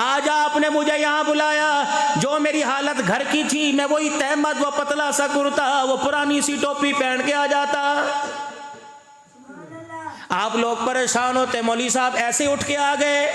आज आपने मुझे यहाँ बुलाया, जो मेरी हालत घर की थी, मैं वही तहमद, वो पतला सा कुर्ता, वो पुरानी सी टोपी पहन के आ जाता। आप लोग परेशान होते, मौलवी साहब ऐसे उठ के आ गए।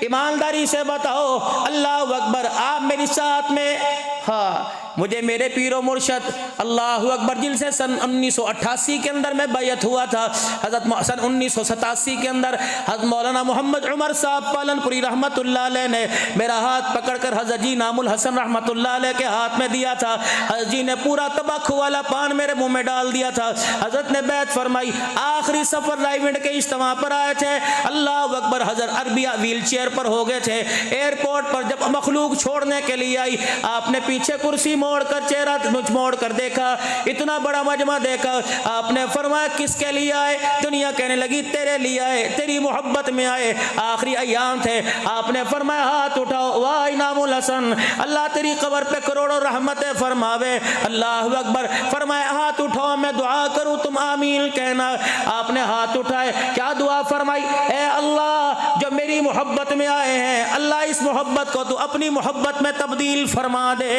ईमानदारी से बताओ, अल्लाह अकबर, आप मेरे साथ में, हाँ, मुझे मेरे पीरो मुर्शद अल्लाह अकबर जिनसे सन 1988 के अंदर मैं बैयत हुआ था, हज़रत सन 1987 के अंदर हज़रत मौलाना मोहम्मद उमर साहब पालनपुरी रहमतुल्लाह अलैह ने मेरा हाथ पकड़कर हज़रत जी नामुल हसन रहमतुल्लाह अलैह के हाथ में दिया था। हज़रत जी ने पूरा तंबाकू वाला पान मेरे मुंह में डाल दिया था। हज़रत ने बैत फरमाई। आखिरी सफ़र रायविंड के इज्तिमा पर आए थे, अल्लाह अकबर, हज़रत अरबिया व्हील चेयर पर हो गए थे। एयरपोर्ट पर जब मखलूक छोड़ने के लिए आई, आपने पीछे कुर्सी मोड़ कर, चेहरा मोड़ कर देखा, इतना बड़ा मजमा देखा, आपने फरमाया किसके लिए आए? दुनिया कहने लगी तेरे लिए आए, तेरी मोहब्बत में आए। आखिरी अयाम थे, आपने फरमाया हाथ उठाओ, वाह इनामुल हसन, अल्लाह तेरी कब्र पे करोड़ों रहमतें फरमावे। अल्लाह अकबर, फरमाया हाथ उठाओ, मैं दुआ करूं, तुम आमीन कहना। आपने हाथ उठाए, क्या दुआ फरमाई? ए अल्लाह, जो मेरी मोहब्बत में आए हैं, अल्लाह इस मोहब्बत को तू अपनी मोहब्बत में तब्दील फरमा दे।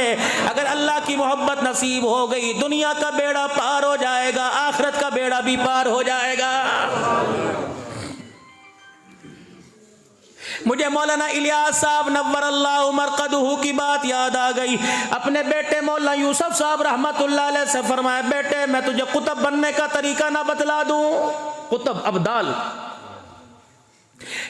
अगर अल्लाह की मोहब्बत नसीब हो गई, दुनिया का बेड़ा पार हो जाएगा, आखिरत का बेड़ा भी पार हो जाएगा। मुझे मौलाना इलियास साहब नव्वरल्लाहु मरकदहू की बात याद आ गई। अपने बेटे मौलाना यूसुफ साहब रहमतुल्लाह अलैह से फरमाया, बेटे मैं तुझे कुतुब बनने का तरीका ना बतला दूं? कुतुब अब्दाल,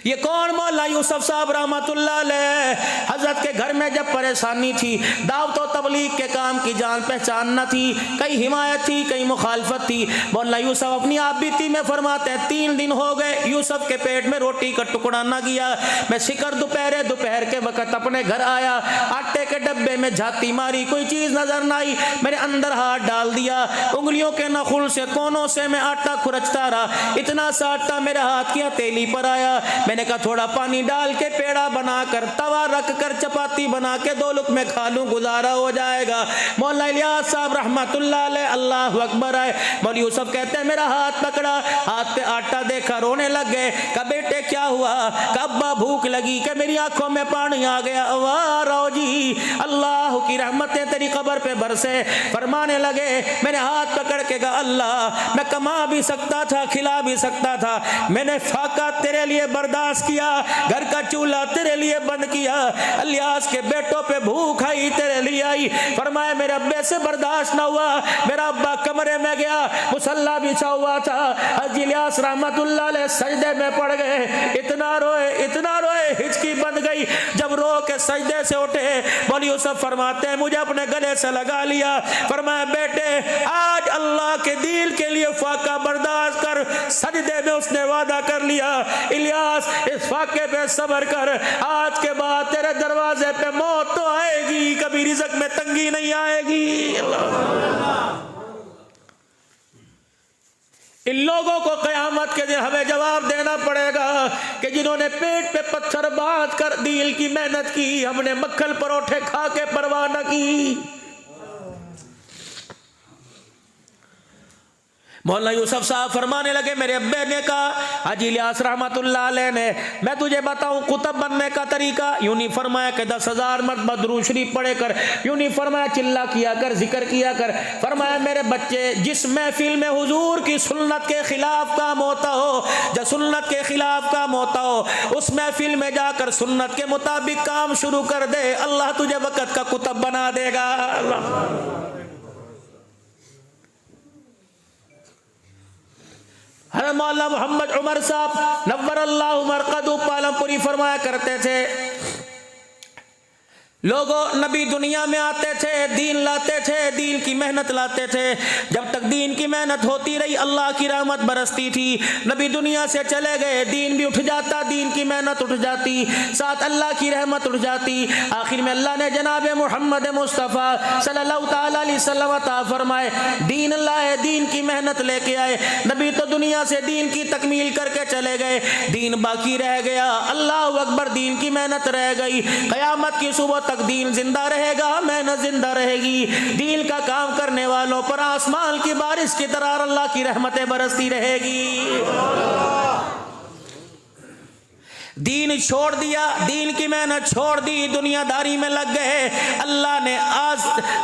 ये कौन? मौलाना यूसुफ साहब रहमतुल्लाह अलैह। हजरत के घर में जब परेशानी थी, दावत और तबलीग के काम की जान पहचान न थी, कहीं हिमायत थी, कहीं मुखालफत थी। मौलाना यूसुफ अपनी आप बीती में फरमाते हैं, 3 दिन हो गए यूसुफ के पेट में रोटी का टुकड़ा न गया। मैं शिकर दोपहर के वक्त अपने घर आया, आटे के डब्बे में झाती मारी, कोई चीज नजर न आई, मेरे अंदर हाथ डाल दिया, उंगलियों के नखुल से कोनों से मैं आटा खुरचता रहा, इतना सा आटा मेरे हाथ की हथेली पर आया। मैंने कहा थोड़ा पानी डाल के पेड़ा बनाकर, तवा रख कर चपाती बना के 2 लुक़्मे खा लूं, गुजारा हो जाएगा। मौलाना इलियास साहब रहमतुल्लाह अलैह, अल्लाह अकबर आए। मौलवी यूसुफ कहते हैं मेरा हाथ पकड़ा, हाथ पे आटा देखा, रोने लग गए। कहा बेटे क्या हुआ? कहा अब्बा भूख लगी, कि मेरी आंखों में पानी आ गया। वाह रो जी, अल्लाह की रहमतें तेरी कब्र पे बरसे। फरमाने लगे, मैंने हाथ पकड़ के कहा अल्लाह, मैं कमा भी सकता था, खिला भी सकता था, मैंने फाका तेरे लिए बर्दाश्त किया, घर का चूल्हा तेरे लिए बंद किया, इलियास के बेटों पे भूख आई तेरे लिए आई। फरमाया मेरे अब्बे से बर्दाश्त ना हुआ, मेरा अब्बा कमरे में गया, मुसल्ला बिछा हुआ था, हज़रत इलियास रहमतुल्लाह अलैह सजदे में पड़ गए, इतना रोए, हिचकी बंद गई। जब रो के सजदे से उठे, मौलवी यूसुफ फरमाते हैं मुझे अपने गले से लगा लिया। फरमाया बेटे आज अल्लाह के दीन के लिए फाका बर्दाश्त कर। सजदे में उसने वादा कर लिया, इलियास इस फाके पे सब्र कर, आज के बाद तेरे दरवाजे पे मौत तो आएगी, कभी रिज़्क़ में तंगी नहीं आएगी। इन लोगों को क़यामत के दिन हमें जवाब देना पड़ेगा कि जिन्होंने पेट पे पत्थर बांध कर दिल की मेहनत की, हमने मक्खन परोठे खा के परवाह न की। मौलाना यूसुफ साहब फरमाने लगे, मेरे अब्बे ने कहा, हाजी इलियास रहमतुल्लाह अलैह ने, मैं तुझे बताऊं कुतुब बनने का तरीका? यूं नहीं फरमाया कि 10,000 मरतबा दुरूद शरीफ पढ़े कर, यूं नहीं फरमाया चिल्ला किया कर, जिक्र किया कर। फरमाया मेरे बच्चे, जिस महफिल में हुजूर की सुन्नत के खिलाफ काम होता हो, जब सुन्नत के खिलाफ काम होता हो, उस महफिल में जाकर सुन्नत के मुताबिक काम शुरू कर दे, अल्लाह तुझे वक़्त का कुतुब बना देगा। हज़रत मौलाना मोहम्मद उमर साहब नव्वरल्लाहु मरकदहू पालमपुरी फरमाया करते थे, लोगों नबी दुनिया में आते थे, दीन लाते थे, दीन की मेहनत लाते थे। जब तक दीन की मेहनत होती रही, अल्लाह की रहमत बरसती थी। नबी दुनिया से चले गए, दीन भी उठ जाता, दीन की मेहनत उठ जाती, साथ अल्लाह की रहमत उठ जाती। आखिर में अल्लाह ने जनाब मोहम्मद मुस्तफ़ा सल्लल्लाहु ताला अलैहि वसल्लम अता फरमाए, दीन लाए, दीन की मेहनत लेके आए। नबी तो दुनिया से दीन की तकमील करके चले गए, दीन बाकी रह गया। अल्लाह अकबर, दीन की मेहनत रह गई। क़यामत की सुबह तक दीन जिंदा रहेगा, मेहनत जिंदा रहेगी। दीन का काम करने वालों पर आसमान की बारिश की तरह अल्लाह की रहमतें बरसती रहेगी। दीन छोड़ दिया, दीन की मेहनत छोड़ दी, दुनियादारी में लग गए। अल्लाह ने आज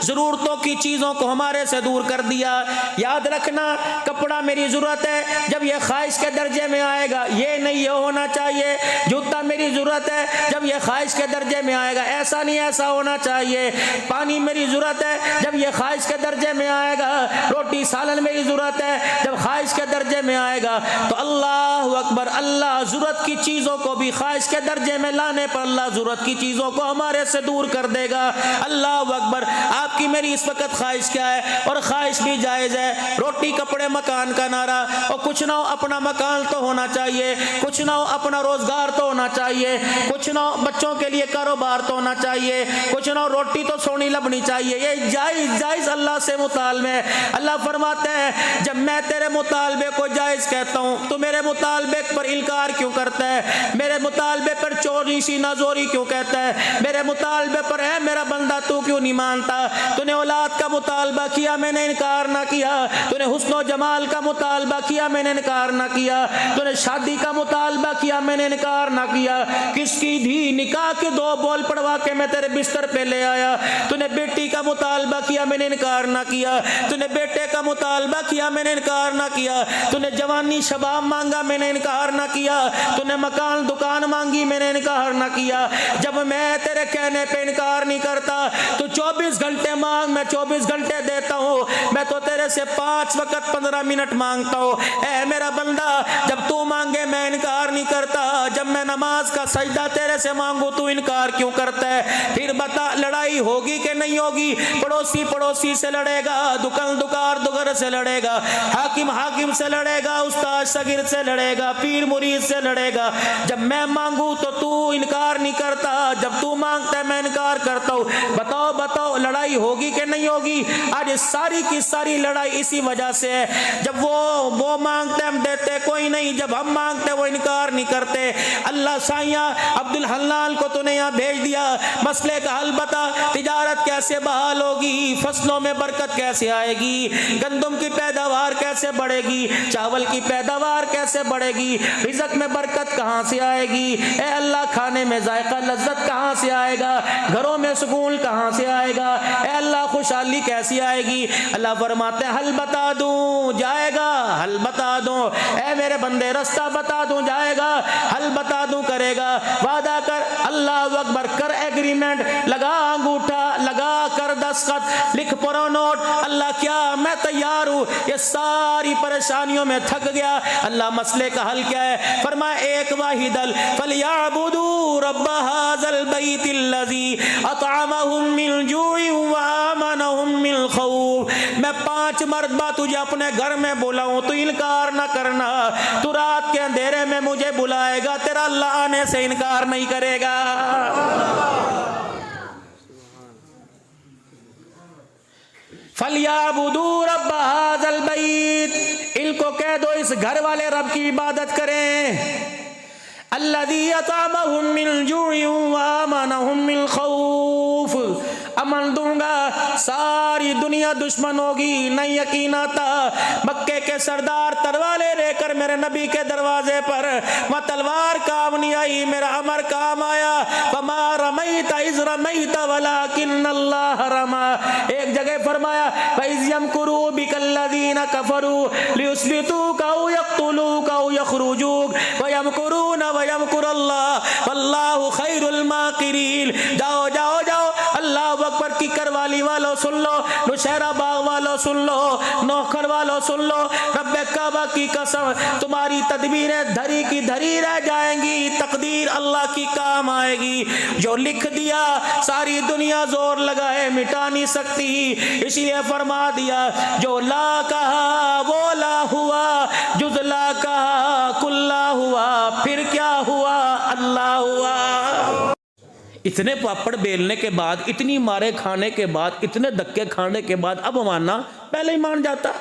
ज़रूरतों की चीज़ों को हमारे से दूर कर दिया। याद रखना, कपड़ा मेरी ज़रूरत है, जब ये ख्वाहिश के दर्जे में आएगा ये नहीं ये होना चाहिए। जूता मेरी ज़रूरत है, जब ये ख्वाहिश के दर्जे में आएगा ऐसा नहीं ऐसा होना चाहिए। पानी मेरी ज़रूरत है, जब ये ख्वाहिश के दर्जे में आएगा। रोटी सालन मेरी ज़रूरत है, जब ख्वाहिश के दर्जे में आएगा तो अल्लाह अकबर, अल्लाह ज़रूरत की चीज़ों को भी ख्वाहिश के दर्जे में लाने पर अल्लाह ज़रूरत की चीज़ों को हमारे से दूर कर देगा। अल्लाह अकबर। आपकी मेरी इस वक्त ख्वाहिश क्या है? और ख्वाहिश भी जायज़ है, रोटी कपड़े मकान का नारा, और कुछ ना हो अपना मकान तो होना चाहिए, कुछ ना हो अपना रोज़गार तो होना चाहिए, कुछ ना हो बच्चों के लिए कारोबार तो होना चाहिए, कुछ ना हो रोटी तो सोनी लबनी चाहिए। ये जायज़ जायज़ अल्लाह से मुतालबे है। अल्लाह फरमाते हैं जब मैं तेरे मुतालबे को जायज़ कहता हूँ तो मेरे मुतालबे पर इनकार क्यों करता है? मेरे मुतालबे पर चोरी सी नाजोरी क्यों कहता है? मेरे मुतालबे पर है मेरा बंदा तू क्यों नहीं मानता? तूने औलाद का मुतालबा किया, मैंने इनकार ना किया। तूने हुस्न जमाल का मुतालबा किया, मैंने इनकार ना किया। तूने शादी का मुतालबा किया, मैंने इनकार ना किया। किसकी धी निकाह के 2 बोल पढ़वा के मैं तेरे बिस्तर पे ले आया। तूने बेटी का मुतालबा किया, मैंने इनकार ना किया। तूने बेटे का मुतालबा किया, मैंने इनकार ना किया। तूने जवानी शबाब मांगा, मैंने इनकार ना किया। तूने मकान दुकान मांगी, मैंने इनकार ना किया। जब मैं तेरे कहने पे इनकार नहीं करता तो 24 घंटे मांग, मैं 24 घंटे देता हूँ। मैं तो तेरे से 5 वक्त 15 मिनट मांगता हूँ। ऐ मेरा बंदा, जब तू मांगे मैं इनकार नहीं करता। जब मैं नमाज का सजदा तेरे से मांगू तू इनकार क्यों करता है? फिर बता, लड़ाई होगी कि नहीं होगी? पड़ोसी पड़ोसी से लड़ेगा, दुकान दुकार दुगर से लड़ेगा, हाकिम हाकिम से लड़ेगा, उस्ताद शागिर्द से लड़ेगा, पीर मुरीद से लड़ेगा। जब मैं मांगू तो तू इनकार नहीं करता, जब तू मांगता है मैं इनकार करता हूँ। बताओ बताओ, लड़ाई होगी कि नहीं होगी? आज सारी की सारी लड़ाई इसी वजह से है। जब वो मांगते हम देते कोई नहीं, जब हम मांगते वो इनकार नहीं करते। अल्लाह साइया अब्दुल हन्नान को तूने यहाँ भेज दिया, मसले का हल बता, तिजारत कैसे बहाल होगी, फसलों में बरकत कैसे आएगी, गंदम की पैदावार कैसे बढ़ेगी, चावल की पैदावार कैसे बढ़ेगी, रिज़्क में बरकत कहाँ से आएगी? ए अल्लाह, खाने में जायका लज्जत कहाँ से आएगा? घरों में सुकून कहाँ से आएगा? ए अल्लाह, खुशहाली कैसी आएगी? अल्लाह फरमाते हैं हल बता दूं जाएगा, हल बता दूं। ए मेरे बंदे, रास्ता बता दूं जाएगा, हल बता दूं करेगा। वादा कर, अल्लाह अकबर कर, एग्रीमेंट लगा, अंगूठा लगा कर, दस्तखत लिख, पढ़ो नोट। अल्लाह क्या, मैं तैयार हूँ। ये सारी परेशानियों में थक गया। अल्लाह मसले का हल क्या है? फरमाया एक वाहिदल फलियाबुदू रब्ब हाज़ल बैतिल्लज़ी अतअमहुम मिन जूइन व आमनहुम मिन खौफ। मैं 5 मरतबा तुझे अपने घर में बुलाऊं तो इनकार न करना। तू रात के अंधेरे में मुझे बुलाएगा, तेरा अल्लाह आने से इनकार नहीं करेगा। फलियाबुदू रब्ब हाज़ल बैत, इनको कह दो इस घर वाले रब की इबादत करें। अल्लज़ी अतअमहुम मिन जूइन व आमनहुम मिन खौफ। अमन दूंगा, सारी दुनिया दुश्मन होगी, नहीं यकीन आता। मक्के के सरदार तलवारें लेकर मेरे नबी के दरवाजे पर, वह तलवार काम नहीं आई, मेरा अमर काम आया। फमा रमैता इज़ रमैता वलाकिन्नल्लाह रमा। एक जगह फरमाया फइज़ यमकुरू बिकल्लज़ीना कफरू लियुस्बितूका औ यक़्तुलूका औ यख़्रुजूक व यमकुरूना व यमकुरुल्लाह वल्लाहु खैरुल माकिरीन। जाओ जाओ जाओ, अल्लाह अकबर की करवाली वालों सुन लो, नुशहरा बाग वालों सुन लो, नौखर वालों सुन लो। रब्बे काबा की कसम, तुम्हारी तदबीरें धरी की धरी रह जाएंगी, तकदीर अल्लाह की काम आएगी। जो लिख दिया सारी दुनिया जोर लगाए मिटा नहीं सकती। इसलिए फरमा दिया जो ला कहा वो ला हुआ, जुज़ ला कहा कुल्ला हुआ, फिर क्या हुआ? अल्लाह हुआ। इतने पापड़ बेलने के बाद, इतनी मारे खाने के बाद, इतने धक्के खाने के बाद अब मानना, पहले ही मान जाता।